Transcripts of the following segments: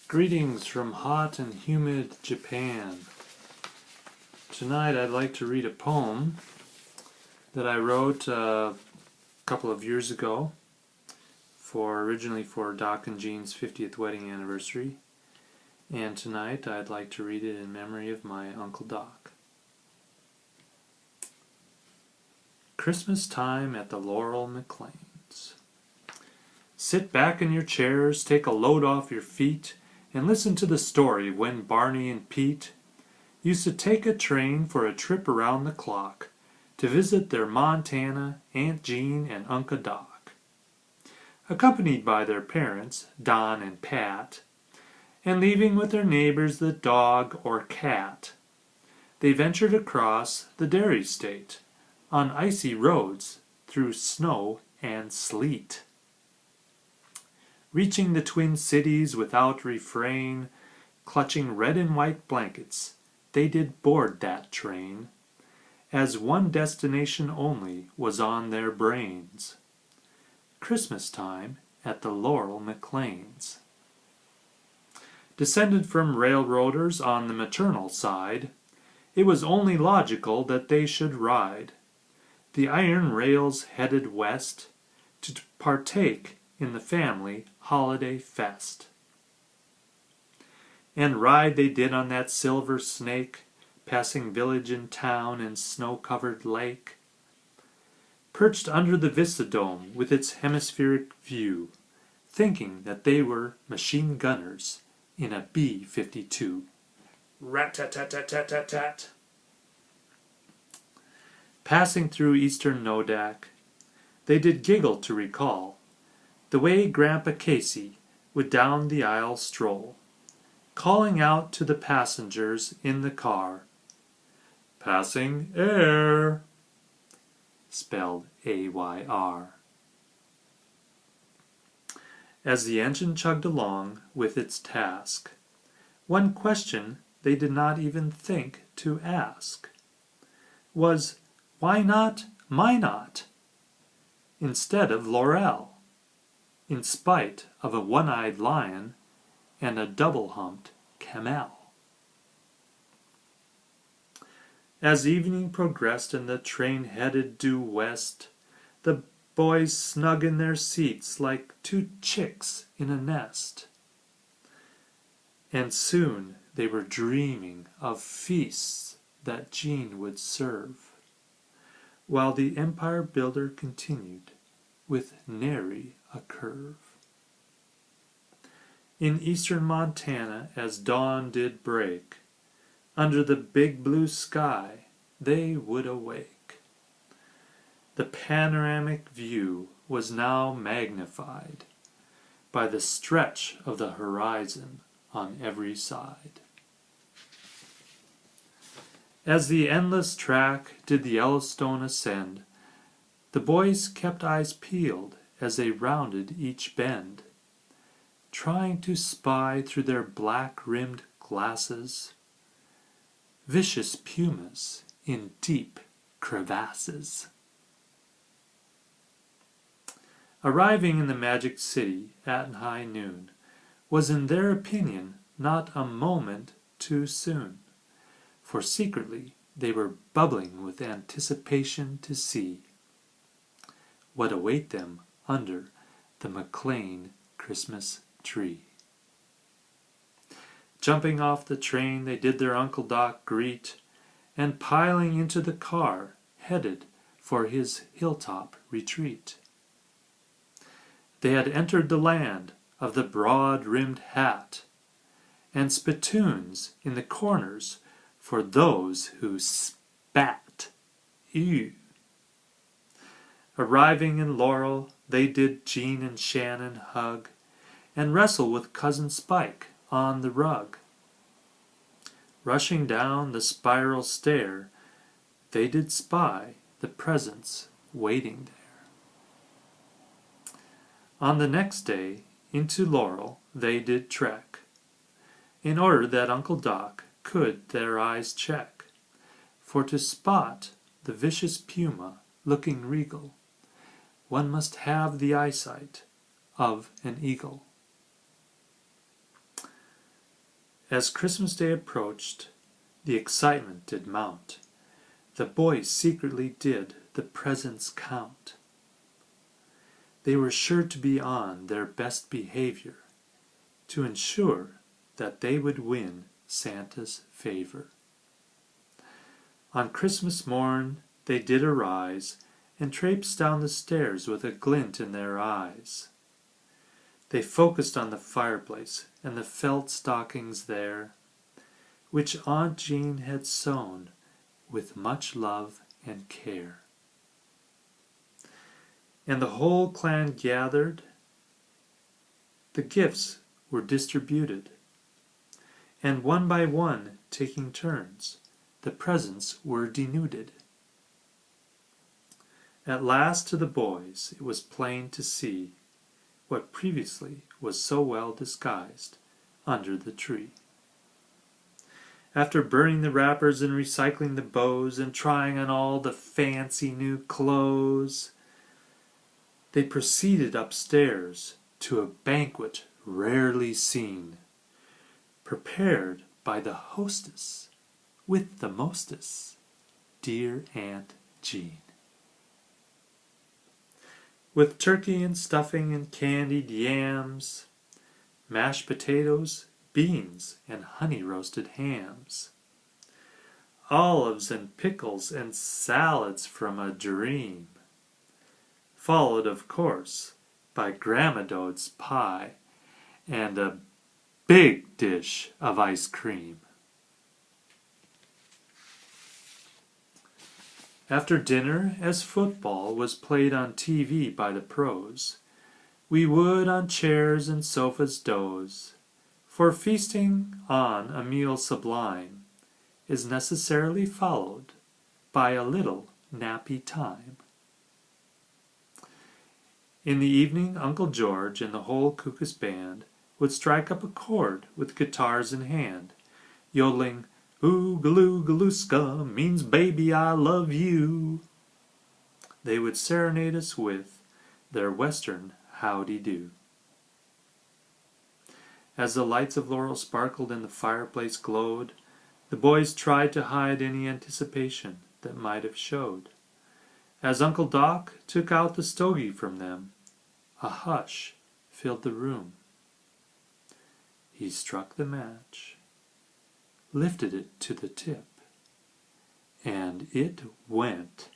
Greetings from hot and humid Japan. Tonight I'd like to read a poem that I wrote a couple of years ago, originally for Doc and Jean's 50th wedding anniversary, and tonight I'd like to read it in memory of my Uncle Doc. Christmas time at the Laurel McLean's. Sit back in your chairs, take a load off your feet, and listen to the story of when Barney and Pete used to take a train for a trip around the clock to visit their Montana Aunt Jean and Uncle Doc. Accompanied by their parents, Don and Pat, and leaving with their neighbors the dog or cat, they ventured across the Dairy State on icy roads through snow and sleet. Reaching the Twin Cities without refrain, clutching red and white blankets, they did board that train, as one destination only was on their brains: Christmas time at the Laurel McLean's. Descended from railroaders on the maternal side, it was only logical that they should ride the iron rails headed west to partake in the family holiday fest. And ride they did on that silver snake, passing village and town and snow-covered lake, perched under the Vista Dome with its hemispheric view, thinking that they were machine gunners in a B-52. Rat-tat-tat-tat-tat-tat-tat. Passing through eastern Nodak, they did giggle to recall the way Grandpa Casey would down the aisle stroll, calling out to the passengers in the car, "Passing air," spelled A-Y-R. As the engine chugged along with its task, one question they did not even think to ask was, why not Minot instead of Laurel, in spite of a one-eyed lion and a double-humped camel? As evening progressed and the train headed due west, the boys snug in their seats like two chicks in a nest. And soon they were dreaming of feasts that Jean would serve, while the Empire Builder continued with nary a curve. In eastern Montana, as dawn did break, under the big blue sky they would awake. The panoramic view was now magnified by the stretch of the horizon on every side. As the endless track did the Yellowstone ascend, the boys kept eyes peeled as they rounded each bend, trying to spy through their black-rimmed glasses vicious pumas in deep crevasses. Arriving in the Magic City at high noon was, in their opinion, not a moment too soon, for secretly they were bubbling with anticipation to see what await them under the McLean Christmas tree. Jumping off the train, they did their Uncle Doc greet, and piling into the car, headed for his hilltop retreat. They had entered the land of the broad-rimmed hat, and spittoons in the corners for those who spat. Ew. Arriving in Laurel, they did Jean and Shannon hug, and wrestle with Cousin Spike on the rug. Rushing down the spiral stair, they did spy the presents waiting there. On the next day, into Laurel they did trek, in order that Uncle Doc could their eyes check, for to spot the vicious puma looking regal, one must have the eyesight of an eagle. As Christmas Day approached, the excitement did mount. The boys secretly did the presents count. They were sure to be on their best behavior to ensure that they would win Santa's favor. On Christmas morn they did arise and traipsed down the stairs with a glint in their eyes. They focused on the fireplace and the felt stockings there, which Aunt Jean had sewn with much love and care. And the whole clan gathered. The gifts were distributed, and one by one, taking turns, the presents were denuded. At last to the boys it was plain to see what previously was so well disguised under the tree. After burning the wrappers and recycling the bows and trying on all the fancy new clothes, they proceeded upstairs to a banquet rarely seen, prepared by the hostess with the mostess, dear Aunt Jean. With turkey and stuffing and candied yams, mashed potatoes, beans, and honey-roasted hams, olives and pickles and salads from a dream, followed, of course, by Grandma Dode's pie and a big dish of ice cream. After dinner, as football was played on TV by the pros, we would on chairs and sofas doze, for feasting on a meal sublime is necessarily followed by a little nappy time. In the evening, Uncle George and the whole Cuckoos band would strike up a chord with guitars in hand, yodeling, "Oogaloo-galooska means baby I love you." They would serenade us with their western howdy-do. As the lights of Laurel sparkled and the fireplace glowed, the boys tried to hide any anticipation that might have showed. As Uncle Doc took out the stogie from them, a hush filled the room. He struck the match, lifted it to the tip, and it went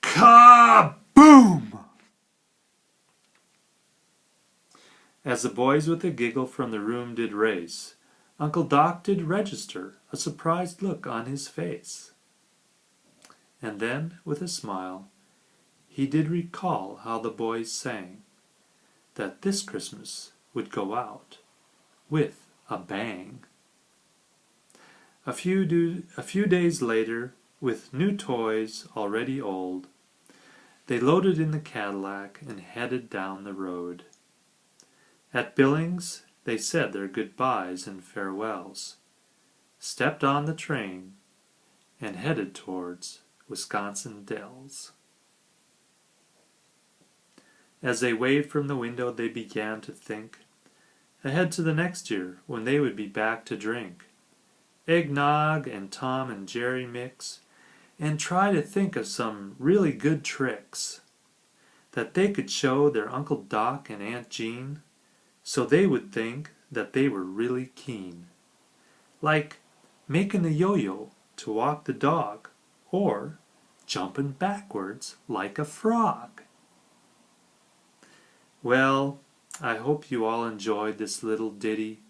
kaboom! As the boys with a giggle from the room did race, Uncle Doc did register a surprised look on his face. And then, with a smile, he did recall how the boys sang that this Christmas would go out with a bang. A few days later, with new toys already old, they loaded in the Cadillac and headed down the road. At Billings, they said their goodbyes and farewells, stepped on the train, and headed towards Wisconsin Dells. As they waved from the window, they began to think ahead to the next year when they would be back to drink eggnog and Tom and Jerry mix, and try to think of some really good tricks that they could show their Uncle Doc and Aunt Jean, so they would think that they were really keen. Like making the yo-yo to walk the dog, or jumping backwards like a frog. Well, I hope you all enjoyed this little ditty.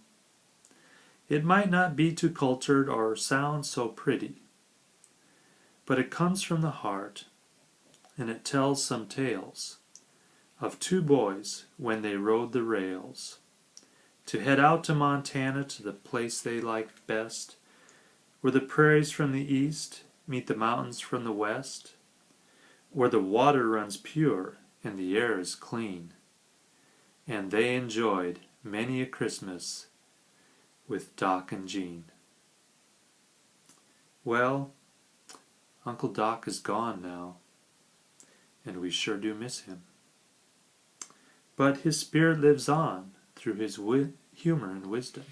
It might not be too cultured or sound so pretty, but it comes from the heart, and it tells some tales of two boys when they rode the rails to head out to Montana, to the place they liked best, where the prairies from the east meet the mountains from the west, where the water runs pure and the air is clean. And they enjoyed many a Christmas with Doc and Jean. Well, Uncle Doc is gone now, and we sure do miss him. But his spirit lives on through his humor and wisdom.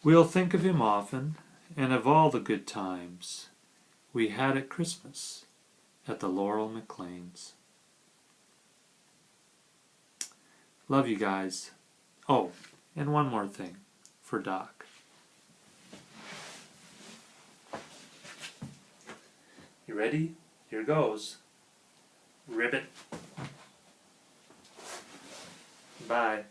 We'll think of him often, and of all the good times we had at Christmas at the Laurel McLeans. Love you guys. Oh, and one more thing for Doc. You ready? Here goes. Ribbit. Bye.